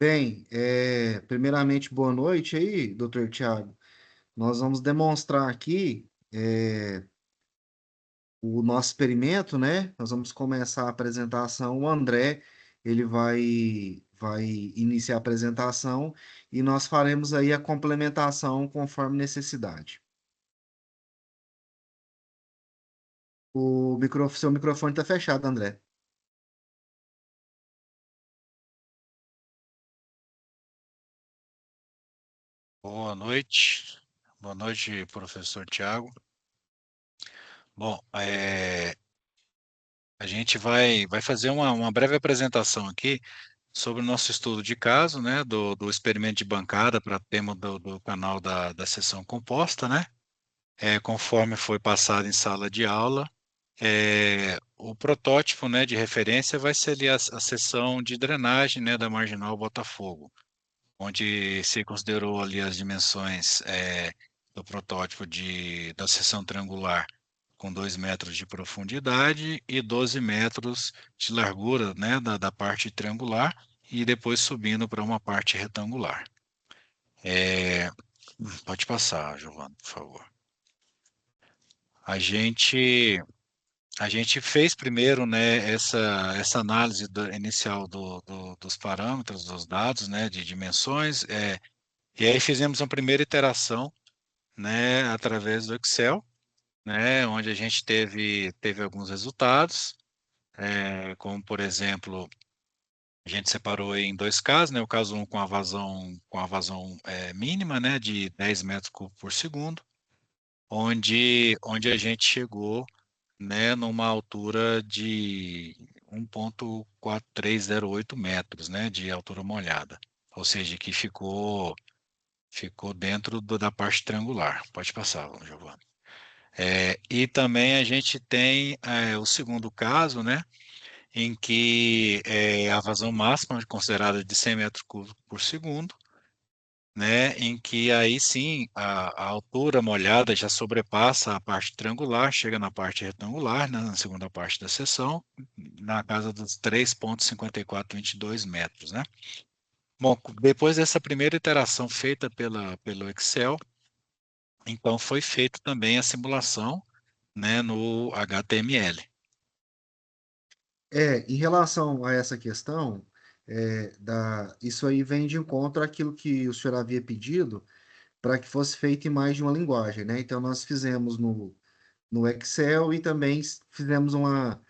Bem, primeiramente, boa noite aí, doutor Tiago. Nós vamos demonstrar aqui o nosso experimento, né? Nós vamos começar a apresentação. O André, ele vai iniciar a apresentação e nós faremos aí a complementação conforme necessidade. Seu microfone está fechado, André. Boa noite, professor Tiago. Bom, a gente vai fazer uma breve apresentação aqui sobre o nosso estudo de caso, né, do experimento de bancada para tema do canal da seção composta, né, conforme foi passado em sala de aula. O protótipo, né, de referência vai ser ali a seção de drenagem, né, da Marginal Botafogo, onde se considerou ali as dimensões do protótipo da seção triangular com 2 metros de profundidade e 12 metros de largura, né, da parte triangular, e depois subindo para uma parte retangular. É, Pode passar, Giovanni, por favor. A gente, a gente fez primeiro, né, essa análise inicial dos parâmetros, dos dados, né, de dimensões, e aí fizemos uma primeira iteração, né, através do Excel, né, onde a gente teve alguns resultados, como por exemplo, a gente separou em dois casos, né, o caso 1 com a vazão mínima, né, de 10 metros cúbicos por segundo, onde a gente chegou, né, numa altura de 1,4308 metros, né, de altura molhada, ou seja, que ficou dentro da parte triangular. Pode passar, Giovanni. E também a gente tem o segundo caso, né, em que a vazão máxima é considerada de 100 metros cúbicos por segundo, né, em que aí sim a altura molhada já sobrepassa a parte triangular, chega na parte retangular, né, na segunda parte da seção, na casa dos 3,5422 metros, né? Bom, depois dessa primeira iteração feita pelo Excel, então foi feita também a simulação, né, no HTML. Em relação a essa questão, isso aí vem de encontro àquilo que o senhor havia pedido para que fosse feito em mais de uma linguagem, né? Então, nós fizemos no Excel e também fizemos uma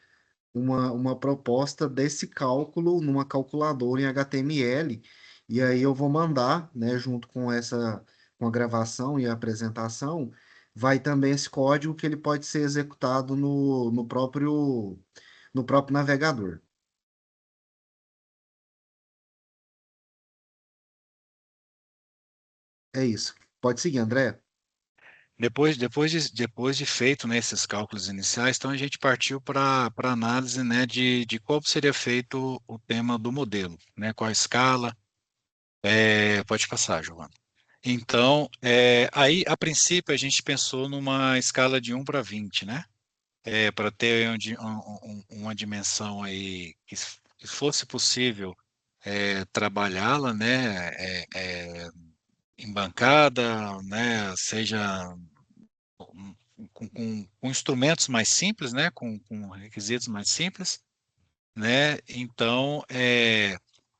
proposta desse cálculo numa calculadora em HTML, e aí eu vou mandar, né, junto com a gravação e a apresentação, vai também esse código que ele pode ser executado no próprio navegador. É isso. Pode seguir, André. Depois de feito, né, esses cálculos iniciais, então a gente partiu para análise, né, de como seria feito o tema do modelo, né, qual a escala. Pode passar, Giovanna. Então, aí, a princípio, a gente pensou numa escala de 1 para 20, né, para ter uma dimensão aí que fosse possível trabalhá-la, né, em bancada, né, seja com instrumentos mais simples, né, com requisitos mais simples, né? Então,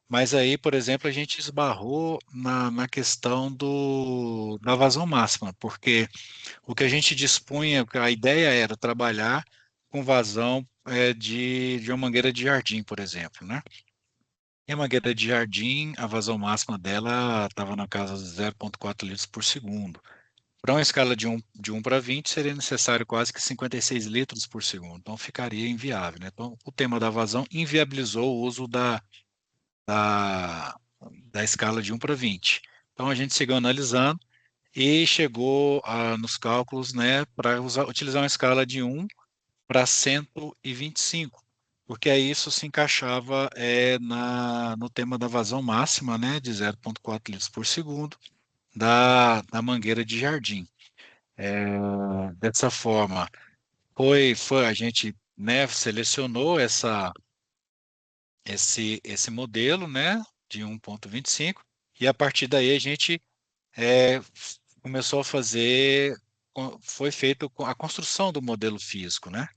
mas aí, por exemplo, a gente esbarrou na questão da vazão máxima, porque o que a gente dispunha, a ideia era trabalhar com vazão de uma mangueira de jardim, por exemplo, né? E a mangueira de jardim, a vazão máxima dela estava na casa de 0,4 litros por segundo. Para uma escala de um para 20, seria necessário quase que 56 litros por segundo. Então, ficaria inviável, né? Então, o tema da vazão inviabilizou o uso da, da escala de 1 para 20. Então, a gente seguiu analisando e chegou nos cálculos, né, para utilizar uma escala de 1 para 125, porque aí isso se encaixava no tema da vazão máxima, né, de 0,4 litros por segundo da mangueira de jardim. Dessa forma, a gente, né, selecionou esse modelo, né, de 1,25, e a partir daí a gente é, começou a fazer, foi feito a construção do modelo físico, né?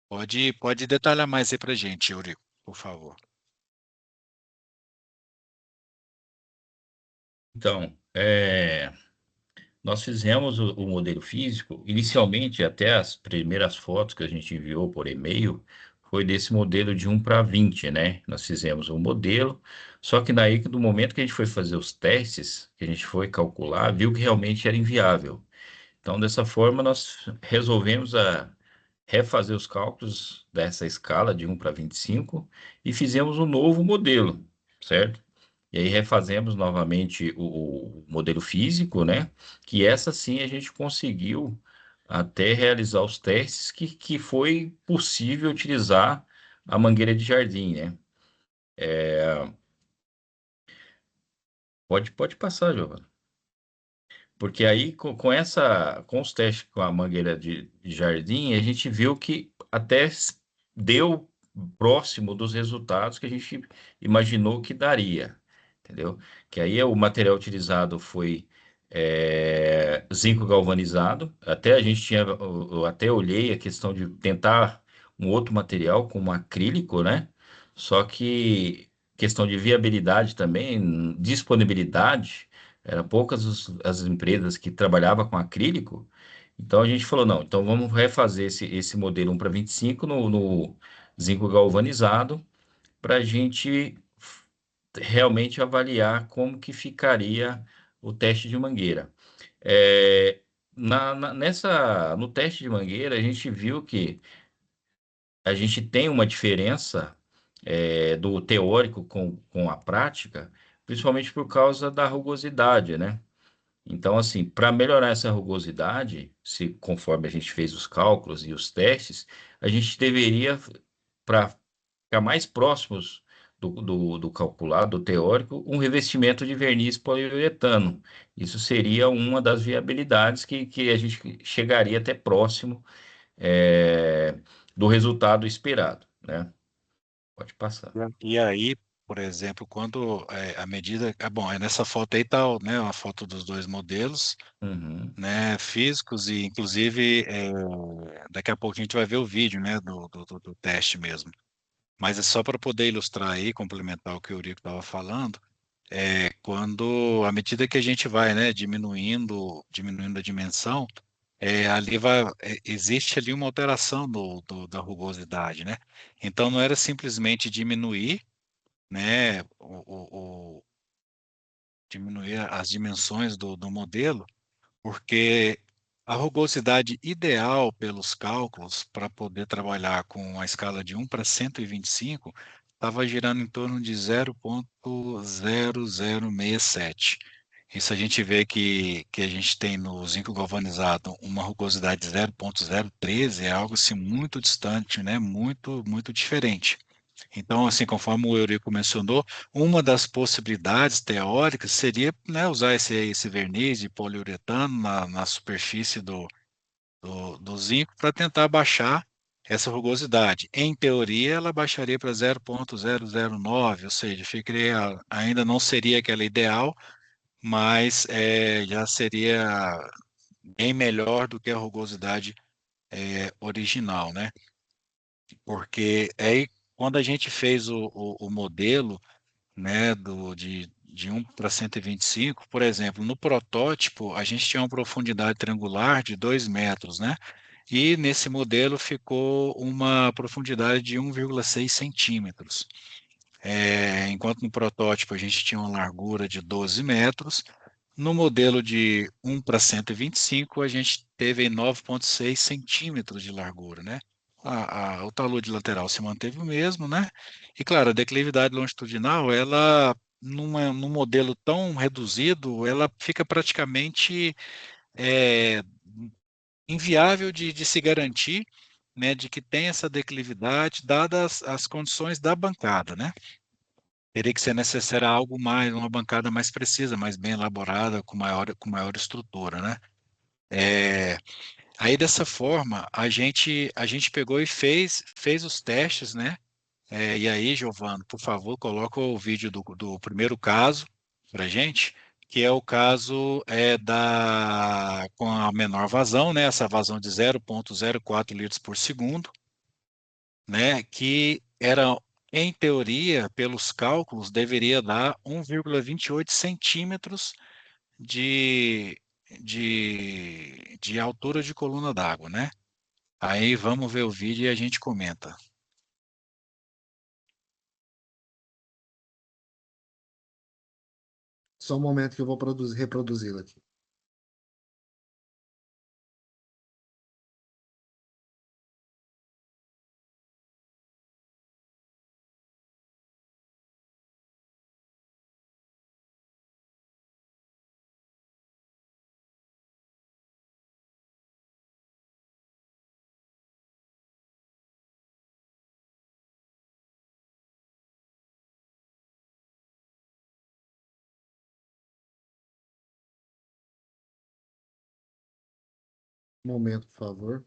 Pode detalhar mais aí para a gente, Eurico, por favor. Então, nós fizemos o modelo físico, inicialmente, até as primeiras fotos que a gente enviou por e-mail, foi desse modelo de 1:20, né? Nós fizemos um modelo, só que daí, do momento que a gente foi fazer os testes, que a gente foi calcular, viu que realmente era inviável. Então, dessa forma, nós resolvemos refazer os cálculos dessa escala de 1:25 e fizemos um novo modelo, certo? E aí refazemos novamente o modelo físico, né? Que essa sim a gente conseguiu até realizar os testes que foi possível utilizar a mangueira de jardim, né? Pode passar, Giovana. Porque aí, com os testes com a mangueira de jardim, a gente viu que até deu próximo dos resultados que a gente imaginou que daria, entendeu? Que aí o material utilizado foi zinco galvanizado. Até a gente tinha, eu até olhei a questão de tentar um outro material como acrílico, né? Só que questão de viabilidade também, disponibilidade. Eram poucas as empresas que trabalhavam com acrílico. Então a gente falou, não, então vamos refazer esse modelo 1:25 no zinco galvanizado para a gente realmente avaliar como que ficaria o teste de mangueira. É, no teste de mangueira, a gente viu que a gente tem uma diferença do teórico com a prática, principalmente por causa da rugosidade, né? Então, assim, para melhorar essa rugosidade, se conforme a gente fez os cálculos e os testes, a gente deveria, para ficar mais próximos do calculado, do teórico, um revestimento de verniz poliuretano. Isso seria uma das viabilidades que a gente chegaria até próximo, é, do resultado esperado, né? Pode passar. E aí, por exemplo, quando a medida. Bom, nessa foto aí está, né, uma foto dos dois modelos, Uhum. né, físicos, e inclusive daqui a pouco a gente vai ver o vídeo, né, do teste mesmo. Mas é só para poder ilustrar aí, complementar o que o Eurico estava falando, quando, à medida que a gente vai, né, diminuindo a dimensão, existe ali uma alteração da rugosidade, né? Então não era simplesmente diminuir, né, diminuir as dimensões do modelo, porque a rugosidade ideal pelos cálculos para poder trabalhar com a escala de 1:125 estava girando em torno de 0,0067. Isso a gente vê que a gente tem no zinco galvanizado uma rugosidade de 0,013, é algo assim muito distante, né? Muito, muito diferente. Então, assim, conforme o Eurico mencionou, uma das possibilidades teóricas seria, né, usar esse verniz de poliuretano na superfície do zinco para tentar baixar essa rugosidade. Em teoria, ela baixaria para 0,009, ou seja, ficaria, ainda não seria aquela ideal, mas já seria bem melhor do que a rugosidade original, né? Porque aí, quando a gente fez o modelo, né, de 1:125, por exemplo, no protótipo, a gente tinha uma profundidade triangular de 2 metros, né? E nesse modelo ficou uma profundidade de 1,6 centímetros. Enquanto no protótipo a gente tinha uma largura de 12 metros, no modelo de 1:125 a gente teve 9,6 centímetros de largura, né? O talude lateral se manteve o mesmo, né? E claro, a declividade longitudinal, ela num modelo tão reduzido, ela fica praticamente é, inviável de se garantir, né, de que tem essa declividade, dadas as condições da bancada, né? Teria que ser necessário algo mais, uma bancada mais precisa, mais bem elaborada, com maior estrutura, né? É, Aí dessa forma a gente pegou e fez os testes, né? E aí, Giovano, por favor, coloca o vídeo do primeiro caso para gente, que é o caso com a menor vazão, né? Essa vazão de 0,04 litros por segundo, né? Que era, em teoria, pelos cálculos, deveria dar 1,28 centímetros de, de altura de coluna d'água, né? Aí vamos ver o vídeo e a gente comenta. Só um momento que eu vou reproduzi-la aqui. Um momento, por favor.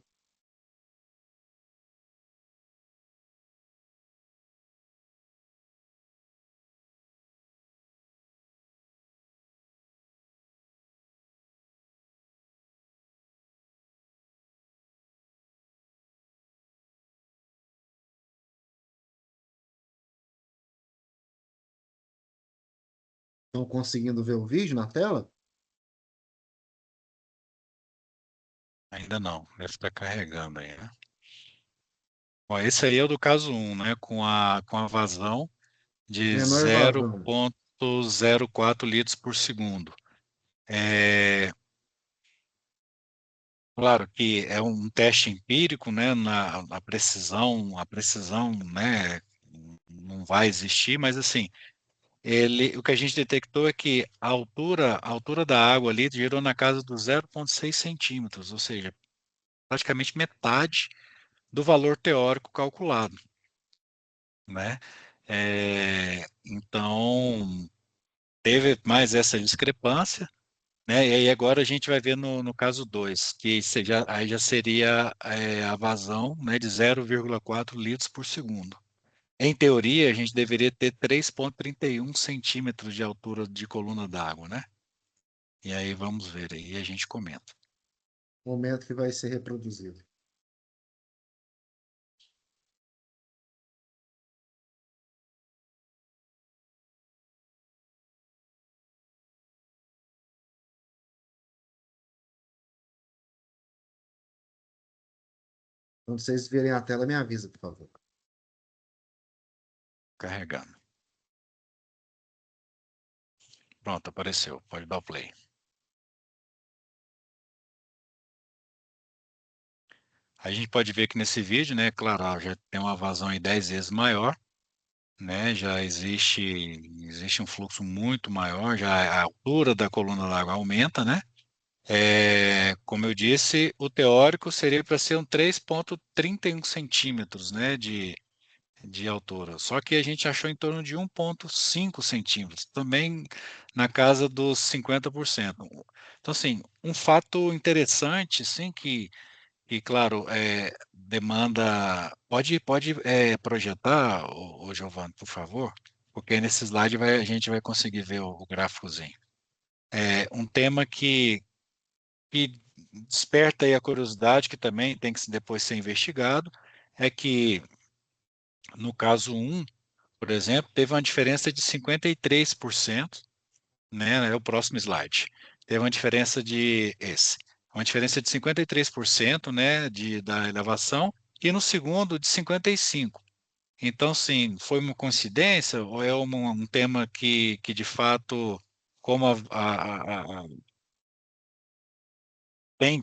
Estão conseguindo ver o vídeo na tela? Ainda não, deve estar carregando aí, né? Ó, esse aí é o do caso 1, né? Com a vazão de Menor vazão. 0,04 litros por segundo. É, claro que é um teste empírico, né? A precisão, né? Não vai existir, mas assim, o que a gente detectou é que a altura da água ali girou na casa dos 0,6 centímetros, ou seja, praticamente metade do valor teórico calculado, né? Então, teve mais essa discrepância, né? E aí agora a gente vai ver no caso 2 que aí já seria a vazão, né, de 0,4 litros por segundo. Em teoria, a gente deveria ter 3,31 centímetros de altura de coluna d'água, né? E aí vamos ver aí, a gente comenta. Momento que vai ser reproduzido. Quando vocês verem a tela, me avisa, por favor. Carregando. Pronto, apareceu. Pode dar o play. A gente pode ver que nesse vídeo, né, claro, já tem uma vazão em 10 vezes maior, né, já existe um fluxo muito maior, já a altura da coluna d'água aumenta, né? Como eu disse, o teórico seria para ser um 3,31 centímetros, né, de altura. Só que a gente achou em torno de 1,5 centímetros, também na casa dos 50%. Então, assim, um fato interessante, sim, que claro, demanda. Pode projetar, o Giovanni, por favor? Porque nesse slide a gente vai conseguir ver o gráficozinho. Um tema que desperta aí a curiosidade, que também tem que depois ser investigado, é que no caso 1, por exemplo, teve uma diferença de 53%, né? É o próximo slide. Teve uma diferença uma diferença de 53%, né, da elevação, e no segundo de 55%. Então, sim, foi uma coincidência ou é um tema que de fato, como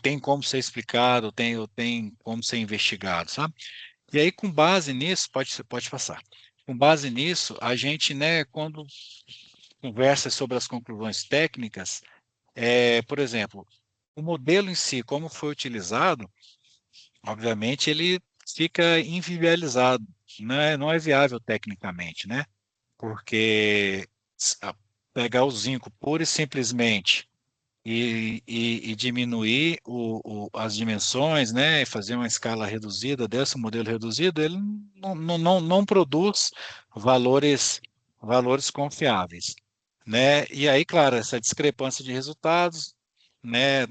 tem como ser explicado, tem como ser investigado, sabe? E aí, com base nisso, pode passar. Com base nisso, a gente, né, quando conversa sobre as conclusões técnicas, por exemplo, o modelo em si, como foi utilizado, obviamente ele fica inviabilizado, né? Não é viável tecnicamente, né? Porque pegar o zinco pura e simplesmente e diminuir as dimensões, né, e fazer uma escala reduzida desse modelo reduzido, ele não produz valores, valores confiáveis, né? E aí, claro, essa discrepância de resultados, né,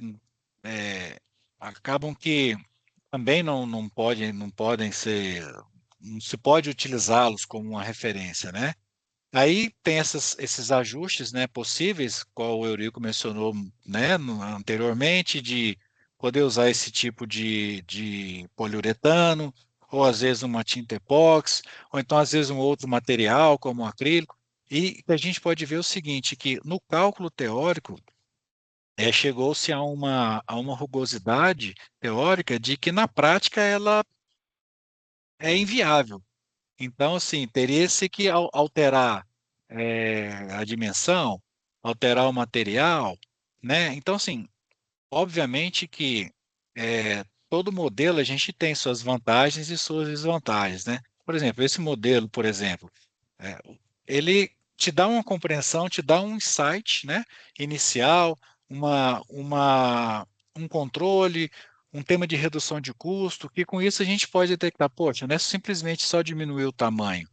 acabam que também não podem ser, não se pode utilizá-los como uma referência, né? Aí tem esses ajustes, né, possíveis, qual o Eurico mencionou, né, anteriormente, de poder usar esse tipo de poliuretano, ou às vezes uma tinta epóxi, ou então às vezes um outro material, como um acrílico. E a gente pode ver o seguinte, que no cálculo teórico, chegou-se a uma rugosidade teórica de que na prática ela é inviável. Então, assim, teria-se que alterar a dimensão, alterar o material, né? Então, assim, obviamente que todo modelo a gente tem suas vantagens e suas desvantagens, né? Por exemplo, esse modelo, por exemplo, é, ele te dá uma compreensão, te dá um insight, né, inicial, um controle, um tema de redução de custo, que com isso a gente pode detectar, poxa, não é simplesmente só diminuir o tamanho,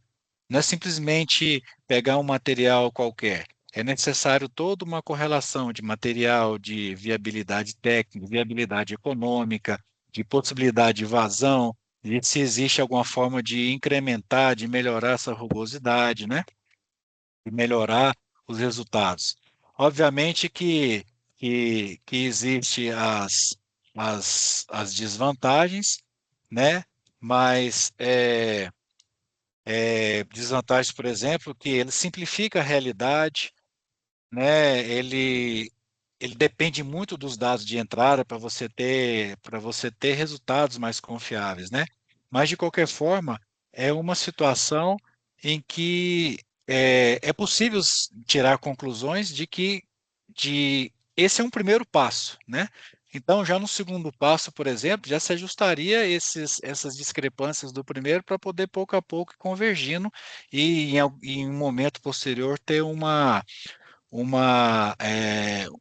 não é simplesmente pegar um material qualquer. É necessário toda uma correlação de material, de viabilidade técnica, viabilidade econômica, de possibilidade de vazão, de se existe alguma forma de incrementar, de melhorar essa rugosidade, né? De melhorar os resultados. Obviamente que existe as desvantagens, né? Mas desvantagens, por exemplo, que ele simplifica a realidade, né? Ele depende muito dos dados de entrada para você ter resultados mais confiáveis, né? Mas de qualquer forma, é uma situação em que é possível tirar conclusões de que esse é um primeiro passo, né? Então, já no segundo passo, por exemplo, já se ajustaria essas discrepâncias do primeiro para poder pouco a pouco ir convergindo e em um momento posterior ter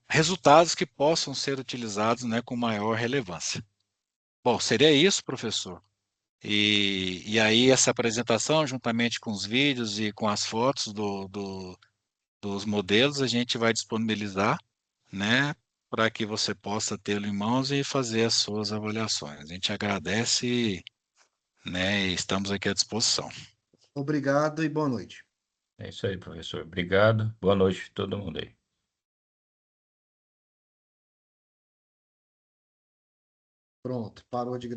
resultados que possam ser utilizados, né, com maior relevância. Bom, seria isso, professor. E aí essa apresentação, juntamente com os vídeos e com as fotos dos modelos, a gente vai disponibilizar, né, para que você possa tê-lo em mãos e fazer as suas avaliações. A gente agradece, né, e estamos aqui à disposição. Obrigado e boa noite. É isso aí, professor. Obrigado. Boa noite a todo mundo aí. Pronto, parou de